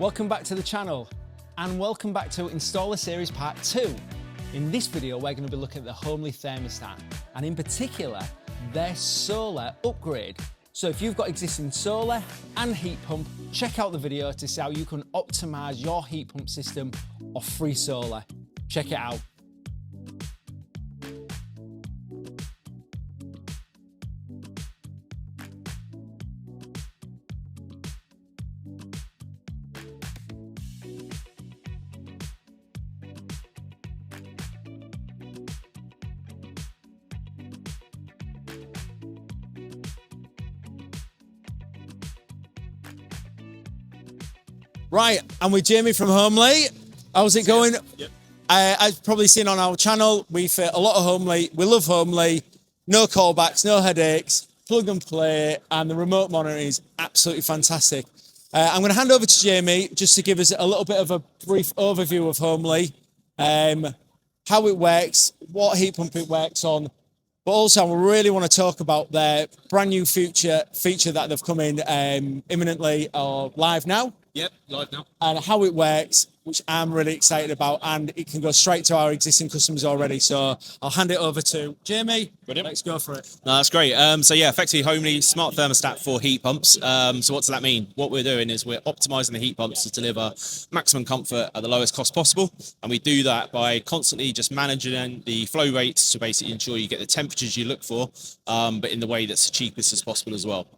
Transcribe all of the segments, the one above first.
Welcome back to the channel and welcome back to Installer Series Part 2. In this video we're going to be looking at the Homely thermostat and in particular their solar upgrade. So if you've got existing solar and heat pump, check out the video to see how you can optimise your heat pump system off free solar. Check it out. Right, and with Jamie from Homely. How's it going? Yep. I've probably seen on our channel, we fit a lot of Homely. We love Homely. No callbacks, no headaches, plug and play, and the remote monitoring is absolutely fantastic. I'm going to hand over to Jamie just to give us a little bit of a brief overview of Homely, how it works, what heat pump it works on, but also I really want to talk about their brand new feature that they've come in imminently or live now. Yep, live now. And how it works, which I'm really excited about, and it can go straight to our existing customers already. So I'll hand it over to Jamie. Brilliant. Let's go for it. No, that's great. So yeah, effectively Homely smart thermostat for heat pumps. So what does that mean? What we're doing is we're optimizing the heat pumps to deliver maximum comfort at the lowest cost possible. And we do that by constantly just managing the flow rates to basically ensure you get the temperatures you look for, but in the way that's the cheapest as possible as well.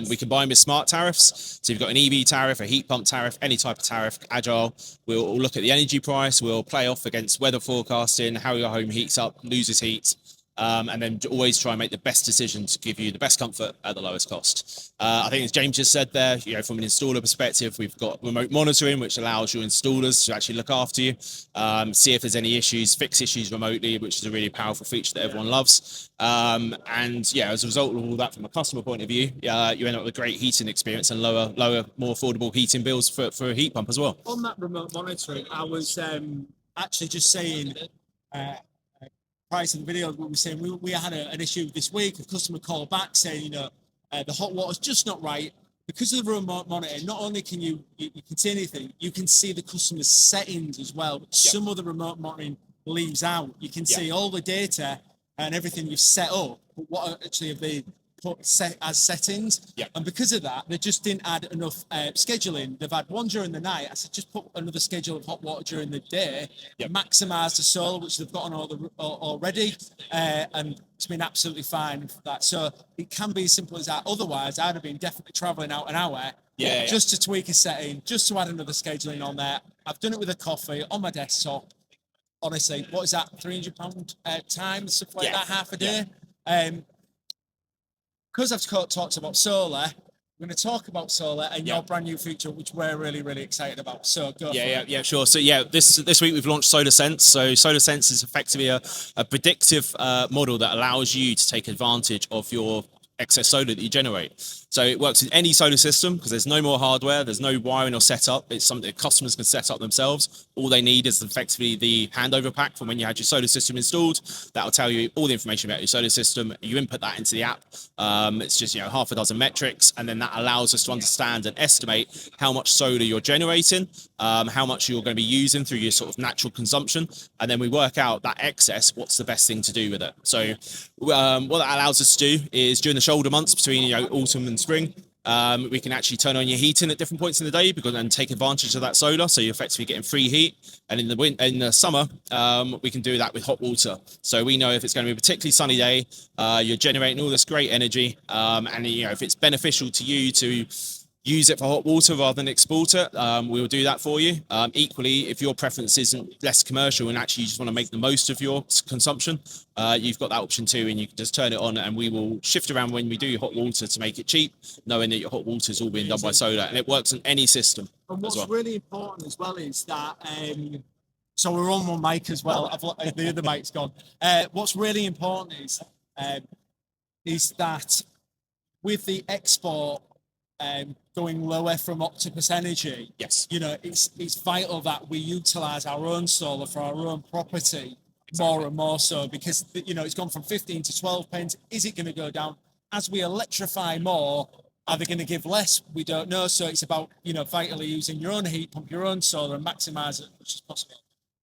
We combine with smart tariffs. So you've got an EV tariff, a heat pump tariff, any type of tariff, agile. We'll look at the energy price. We'll play off against weather forecasting, how your home heats up, loses heat. And then always try and make the best decision to give you the best comfort at the lowest cost. I think as James just said there, from an installer perspective, we've got remote monitoring, which allows your installers to actually look after you, see if there's any issues, fix issues remotely, which is a really powerful feature that everyone loves. And yeah, as a result of all that, from a customer point of view, you end up with a great heating experience and lower, more affordable heating bills for a heat pump as well. On that remote monitoring, I was actually just saying, prior to the video, we were saying we had an issue this week. A customer called back saying, the hot water's just not right. Because of the remote monitoring, not only can you can see anything, you can see the customer's settings as well. Which some of the remote monitoring leaves out. You can see all the data and everything you've set up, but what actually have they put set as settings? And because of that, they just didn't add enough scheduling. They've had one during the night. I said, just put another schedule of hot water during the day, maximise the solar, which they've got on already, and it's been absolutely fine for that. So it can be as simple as that. Otherwise, I'd have been definitely travelling out an hour just to tweak a setting, just to add another scheduling on there. I've done it with a coffee on my desktop. Honestly, what is that, £300 time, stuff like that, half a day? Because I've talked about solar, we're going to talk about solar and your brand new feature, which we're really, really excited about. So go for it. Yeah, sure. So yeah, this week we've launched Solar Sense. So Solar Sense is effectively a predictive model that allows you to take advantage of your excess solar that you generate. So it works in any solar system because there's no more hardware, there's no wiring or setup. It's something that customers can set up themselves. All they need is effectively the handover pack from when you had your solar system installed. That'll tell you all the information about your solar system. You input that into the app. It's just half a dozen metrics, and then that allows us to understand and estimate how much solar you're generating, how much you're going to be using through your sort of natural consumption, and then we work out that excess, what's the best thing to do with it. So what that allows us to do is during the shoulder months between autumn and spring, we can actually turn on your heating at different points in the day and take advantage of that solar. So you're effectively getting free heat. And in the summer, we can do that with hot water. So we know if it's going to be a particularly sunny day, you're generating all this great energy. And if it's beneficial to you to use it for hot water rather than export it, we will do that for you. Equally, if your preference isn't less commercial and actually you just want to make the most of your consumption, you've got that option too, and you can just turn it on and we will shift around when we do hot water to make it cheap, knowing that your hot water is all being done by solar, and it works on any system. And what's really important as well is that, so we're on one mic as well, the other mic's gone. What's really important is that with the export going lower from Octopus Energy, it's vital that we utilise our own solar for our own property more and more so, because it's gone from 15 to 12 pence. Is it going to go down as we electrify more? Are they going to give less? We don't know. So it's about, vitally using your own heat pump, your own solar, and maximise it as much as possible.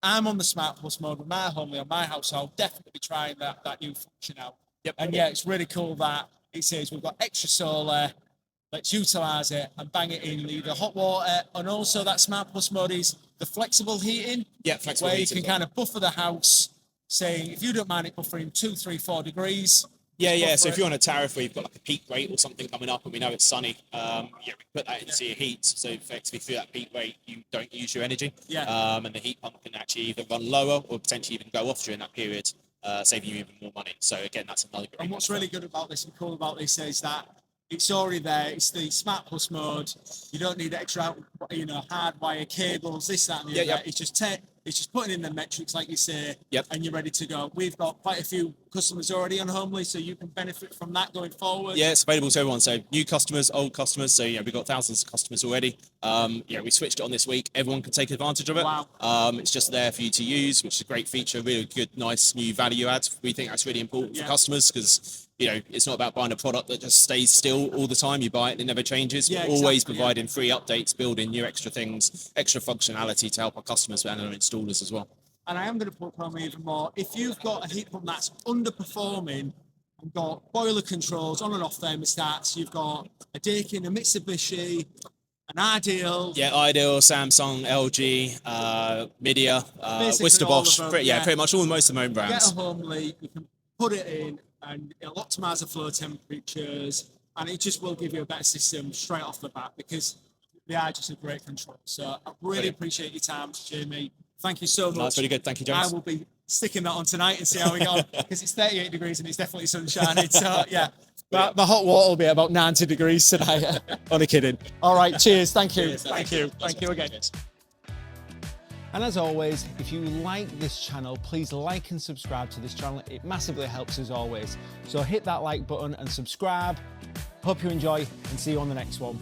I'm on the Smart Plus mode with my Homely on my house, so I'll definitely be trying that new function out. Yep. And yeah, it's really cool that it says we've got extra solar. Let's utilise it and bang it in either hot water, and also that Smart Plus mode is the flexible heating. Yeah, flexible where heating you can kind of buffer the house, saying if you don't mind it buffering 2, 3, 4 degrees. Yeah. So if you're on a tariff where you've got like a peak rate or something coming up and we know it's sunny, we put that into your heat. So effectively through that peak rate, you don't use your energy. Yeah. And the heat pump can actually either run lower or potentially even go off during that period, saving you even more money. So again, that's another great. And what's really good about this and cool about this is that it's already there. It's the Smart Plus mode. You don't need extra, hard wire cables, this, that, and the other. Yep. It's just putting in the metrics, like you say, Yep. and you're ready to go. We've got quite a few customers already on Homely, so you can benefit from that going forward. Yeah, it's available to everyone. So new customers, old customers. So we've got thousands of customers already. We switched it on this week. Everyone can take advantage of it. Wow. It's just there for you to use, which is a great feature, really good, nice new value add. We think that's really important for customers because it's not about buying a product that just stays still all the time. You buy it and it never changes. Yeah, We're always exactly, providing free updates, building new extra things, extra functionality to help our customers and our installers as well. And I am going to put on even more. If you've got a heat pump that's underperforming and got boiler controls on and off thermostats, you've got a Daikin, a Mitsubishi, an Ideal. Yeah, Ideal, Samsung, LG, Midea, Basically Worcester all Bosch. of them, Pretty much most of the main Get brands. a Homely, you can put it in and it'll optimize the flow temperatures, and it just will give you a better system straight off the bat because they are just a great control. So I really appreciate your time, Jamie. Thank you so much. That's really good. Thank you, James. I will be sticking that on tonight and see how we go because it's 38 degrees and it's definitely sunshiny. So yeah, my hot water will be about 90 degrees tonight. Only kidding. All right, cheers. Thank you. Thank you again. And as always, if you like this channel, please like and subscribe to this channel. It massively helps as always. So hit that like button and subscribe. Hope you enjoy and see you on the next one.